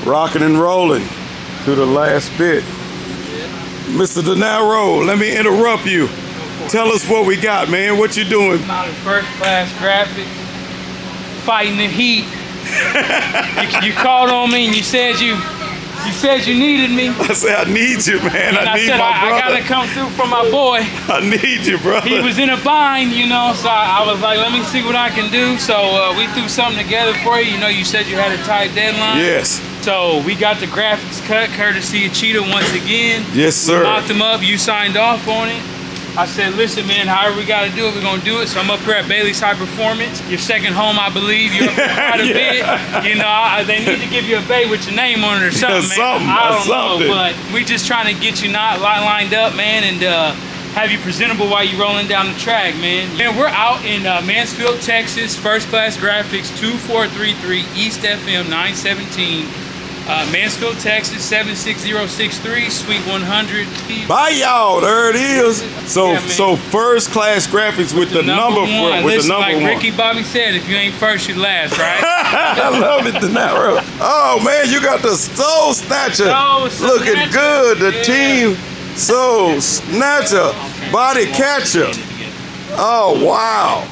Rocking and rolling to the last bit. Mr. De Niro, let me interrupt you. Tell us what we got, man. What you doing? I'm out in first class graphics, fighting the heat. you called on me and you said you needed me. I said, I need you, man. And I need said, my brother. I gotta come through for my boy. I need you, brother. He was in a bind, you know, so I was like, let me see what I can do. So we threw something together for you. You know, you said you had a tight deadline. Yes. So we got the graphics cut, courtesy of Cheetah once again. Yes, sir. We locked them up. You signed off on it. I said, listen, man, however we got to do it, we're going to do it. So I'm up here at Baily's Hyperformance. Your second home, I believe. You're up there quite a bit. You know, they need to give you a bay with your name on it or something, man. I don't know, but we just trying to get you not lined up, man, and have you presentable while you're rolling down the track, man. Man, we're out in Mansfield, Texas. First Class Graphics, 2433 East FM 917. Mansfield, Texas, 76063, Suite 100. Bye, y'all. There it is. So, yeah, so First Class Graphics with the number one. Listen, like Ricky Bobby said, if you ain't first, you last, right? I love it, De Niro. Oh man, you got the Soul Snatcher looking good. The team Soul Snatcher body catcher. Oh wow.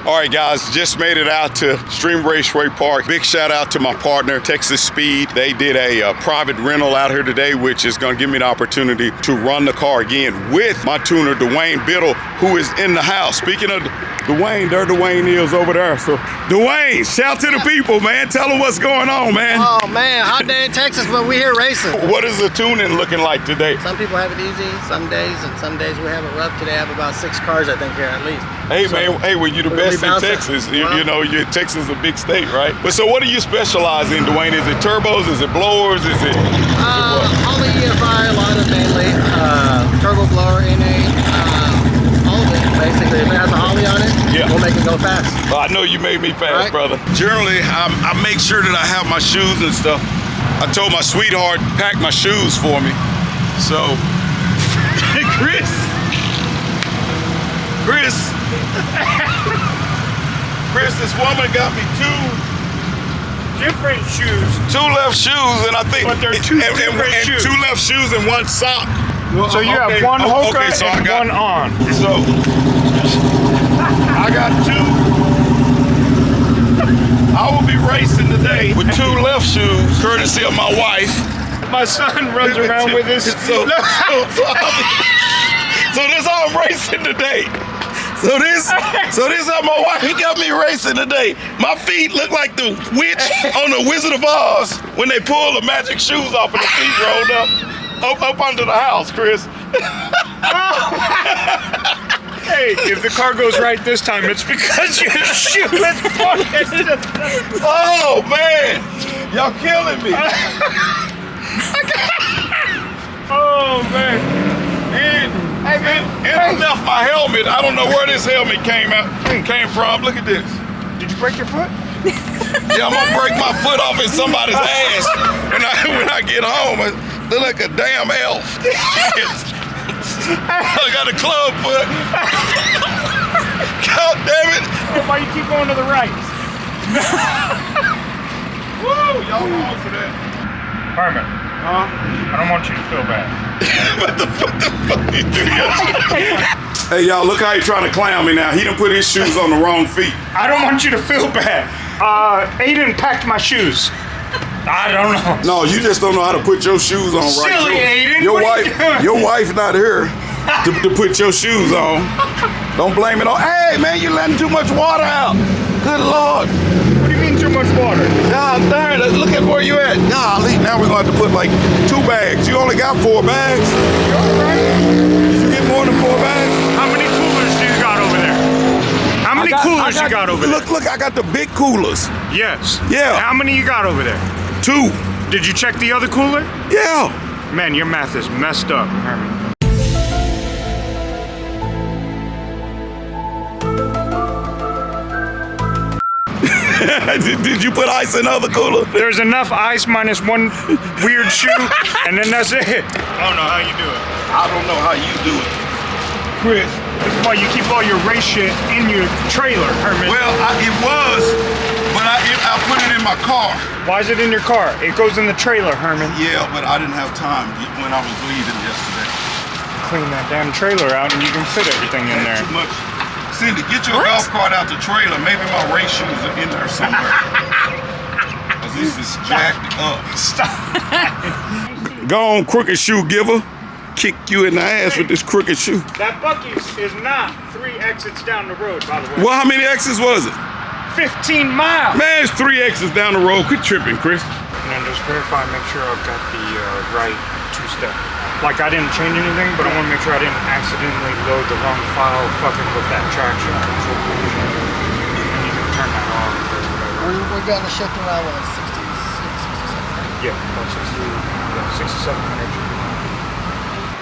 All right, guys, just made it out to Stream Raceway Park. Big shout out to my partner, Texas Speed. They did a private rental out here today, which is gonna give me the opportunity to run the car again with my tuner, Dwayne Biddle, who is in the house. Speaking of Dwayne, there Dwayne is over there. So, Dwayne, shout to the people, man. Tell them what's going on, man. Oh, man, hot day in Texas, but we here racing. What is the tuning looking like today? Some people have it easy, some days, and some days we have it rough. Today I have about 6 cars, I think, here at least. Hey, so, man, hey, well, you the best in Texas. You know, Texas is a big state, right? But so what do you specialize in, Dwayne? Is it turbos? Is it blowers? Is it all the EFI, a lot of mainly, turbo blower, NA, all of it, basically. If it has a Holley on it, we'll make it go fast. Well, I know you made me fast, brother. Generally, I make sure that I have my shoes and stuff. I told my sweetheart to pack my shoes for me. So, Chris, this woman got me 2 different shoes. 2 left shoes, and I think, but they're 2 different shoes. 2 left shoes and 1 sock. Well, so you have 1 Hoka and 1 on. So I got 2. I will be racing today with 2 left shoes, courtesy of my wife. My son runs around with this. So this how I'm racing today. So this how my wife got me racing today. My feet look like the witch on the Wizard of Oz when they pull the magic shoes off and the feet rolled up under the house, Chris. Hey, if the car goes right this time, it's because your shoe is pointed. Oh man, y'all killing me. Oh man. And I left my helmet. I don't know where this helmet came from. Look at this. Did you break your foot? Yeah, I'm gonna break my foot off in somebody's ass when I get home. I look like a damn elf. I got a club foot. God damn it. Why you keep going to the right? Woo, y'all wrong for that. Herman. Huh? I don't want you to feel bad. What the fuck you do? Hey, y'all, look how he trying to clown me now. He done put his shoes on the wrong feet. I don't want you to feel bad. Aiden packed my shoes. I don't know. No, you just don't know how to put your shoes on right. Silly Aiden. Your wife not here to put your shoes on. Don't blame it on. Hey, man, you letting too much water out. Good Lord. What do you mean too much water? God darn it, look at where you at. Golly, now we're going to have to put like 2 bags. You only got 4 bags. You all right? Did you get more than 4 bags? How many coolers do you got over there? How many coolers you got over there? Look, I got the big coolers. Yes. Yeah. How many you got over there? 2. Did you check the other cooler? Yeah. Man, your math is messed up, Herman. Did you put ice in the other cooler? There's enough ice minus one weird shoe, and then that's it. I don't know how you do it. I don't know how you do it. Chris, this is why you keep all your race shit in your trailer, Herman. Well, it was, but I put it in my car. Why is it in your car? It goes in the trailer, Herman. Yeah, but I didn't have time when I was leaving yesterday. Clean that damn trailer out and you can fit everything in there. Too much. Cindy, get your golf cart out the trailer. Maybe my race shoes are in there somewhere. Cause this is jacked up. Stop. Go on, crooked shoe giver. Kick you in the ass with this crooked shoe. That Buc-ee's is not 3 exits down the road, by the way. Well, how many exits was it? 15 miles. Man, it's 3 exits down the road. Quit tripping, Chris. And then just verify, make sure I've got the right 2-step. Like I didn't change anything, but I want to make sure I didn't accidentally load the wrong file fucking with that traction control function. And you can turn that off or whatever. We're going to shift around with 66, 67. Yeah, about 6,700.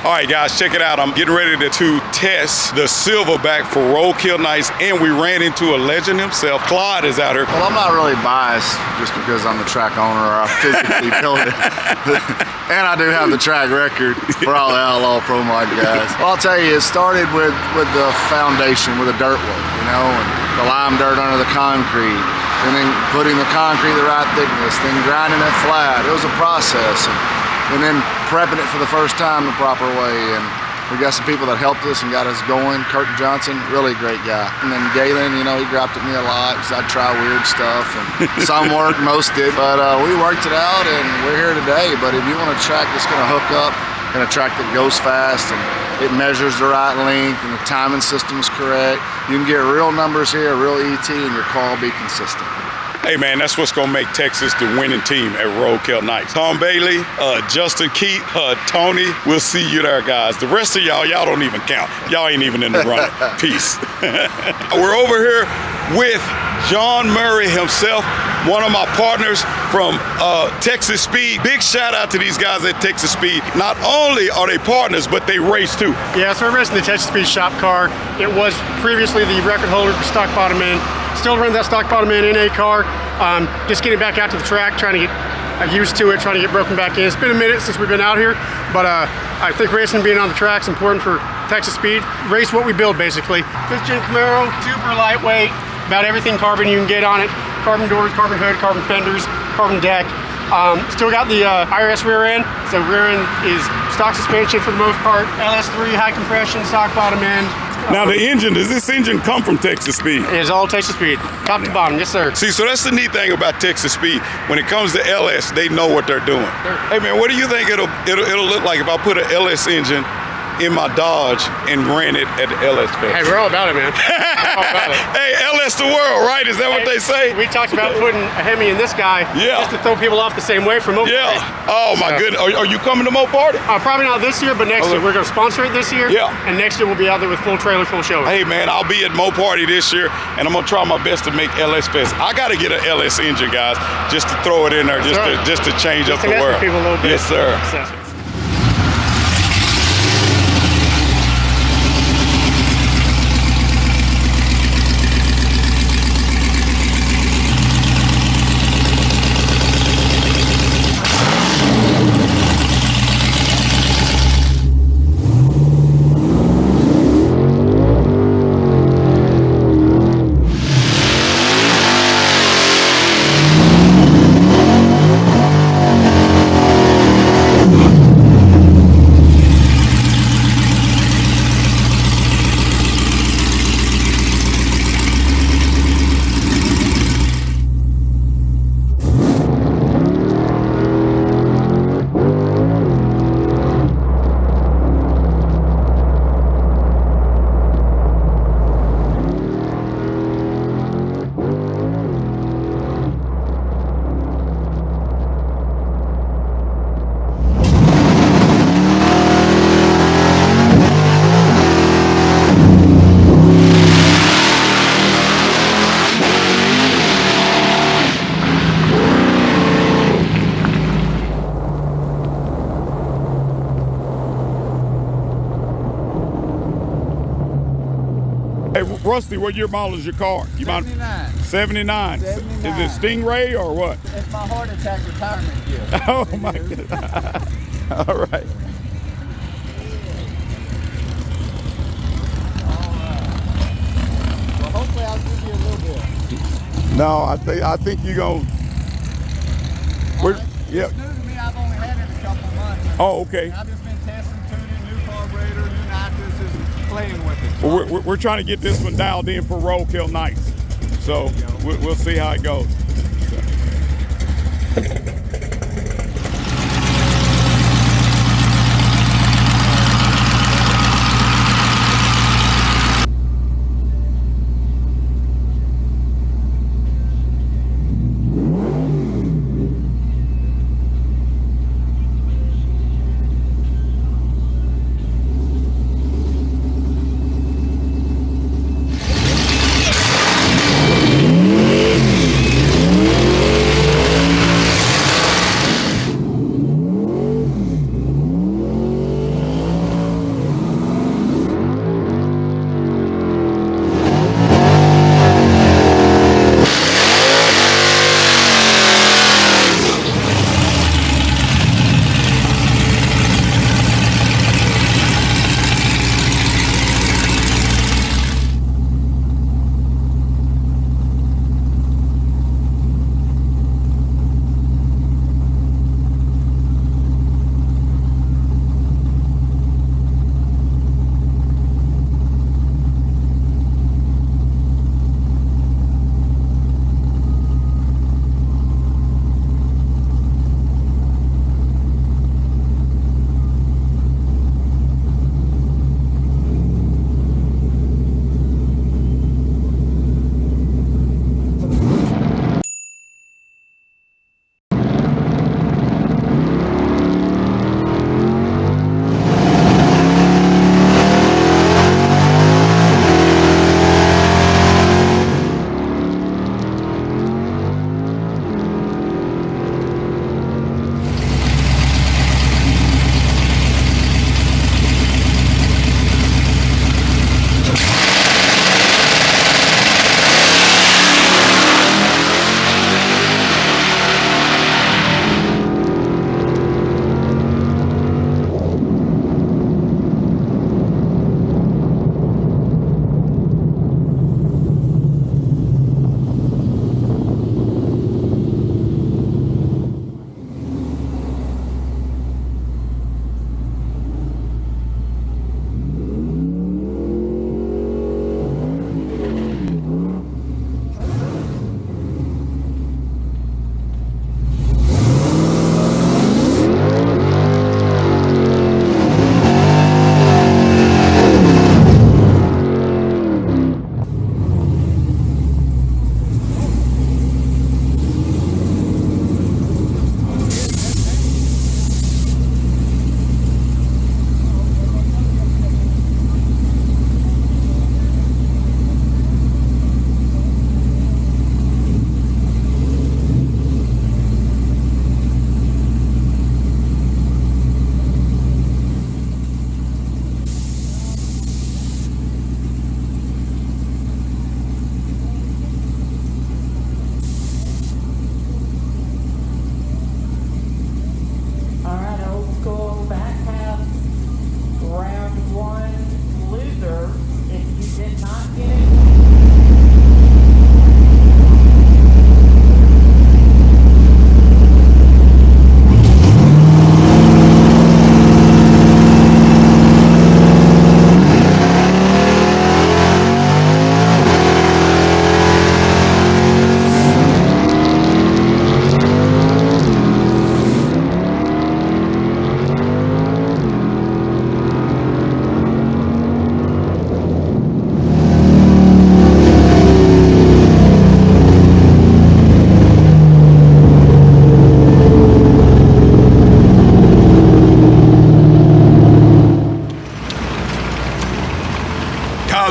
All right, guys, check it out. I'm getting ready to test the Silverback for Roadkill Nights, and we ran into a legend himself. Clyde is out here. Well, I'm not really biased just because I'm the track owner or I physically built it. And I do have the track record for all the Outlaw Pro Mod guys. Well, I'll tell you, it started with the foundation, with the dirt work, you know, and the lime dirt under the concrete, and then putting the concrete the right thickness, then grinding it flat. It was a process. And then prepping it for the first time the proper way. And we got some people that helped us and got us going. Kurt Johnson, really great guy. And then Galen, you know, he dropped at me a lot because I'd try weird stuff. And some worked, most did. But we worked it out and we're here today. But if you want a track that's going to hook up and a track that goes fast and it measures the right length and the timing system's correct, you can get real numbers here, real ET, and your car will be consistent. Hey man, that's what's gonna make Texas the winning team at Roadkill Nights. Tom Baily, Justin Keith, Tony, we'll see you there, guys. The rest of y'all don't even count. Y'all ain't even in the running. Peace. We're over here with John Murray himself, one of my partners from Texas Speed. Big shout out to these guys at Texas Speed. Not only are they partners, but they race too. Yeah, so we're racing the Texas Speed shop car. It was previously the record holder for stock bottom end. Still run that stock bottom end NA car. Just getting back out to the track, trying to get used to it, trying to get broken back in. It's been a minute since we've been out here, but I think racing being on the track is important for Texas Speed. Race what we build, basically. 5th gen Camaro, super lightweight, about everything carbon you can get on it. Carbon doors, carbon hood, carbon fenders, carbon deck. Still got the IRS rear end, so rear end is stock suspension for the most part. LS3, high compression, stock bottom end. Now the engine, does this engine come from Texas Speed? It is all Texas Speed, top to bottom, yes sir. See, so that's the neat thing about Texas Speed. When it comes to LS, they know what they're doing. Hey man, what do you think it'll look like if I put an LS engine in my Dodge and ran it at the LS Fest? Hey, we're all about it, man. All about it. Hey, LS the world, right? Is that what they say? We talked about putting a Hemi in this guy just to throw people off the same way from Mopar. Yeah. Oh my goodness. Are you coming to Mo Party? Probably not this year, but next year. We're going to sponsor it this year. Yeah. And next year we'll be out there with full trailer, full show. Hey man, I'll be at Mo Party this year, and I'm gonna try my best to make LS Fest. I gotta get an LS engine, guys, just to throw it in there, just to change up the world. People a little bit. Yes, sir. Rusty, what year model is your car? You 79. 79. 79. Is it Stingray or what? It's my heart attack retirement gift. Oh my God. All right. Well, hopefully I'll give you a little bit. No, I think you're gonna. Yeah. It's new to me. I've only had it a couple months. Oh, okay. And I've just been testing, tuning, new carburetor, new nitrous, and playing with it. Well, we're trying to get this one dialed in for Roadkill Nights, so we'll see how it goes.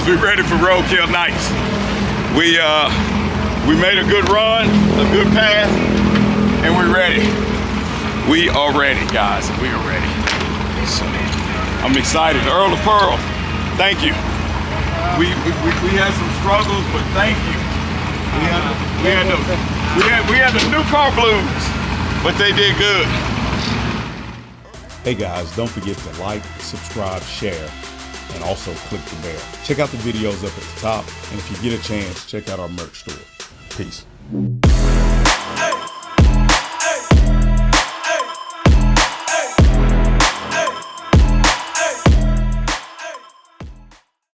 We ready for Roadkill Nights. We made a good run, a good pass, and we're ready. We are ready, guys. We are ready. So I'm excited. Earl of Pearl, thank you. We had some struggles, but thank you. We had the new car blues, but they did good. Hey guys, don't forget to like, subscribe, share, and also click the bell. Check out the videos up at the top, and if you get a chance, check out our merch store. Peace.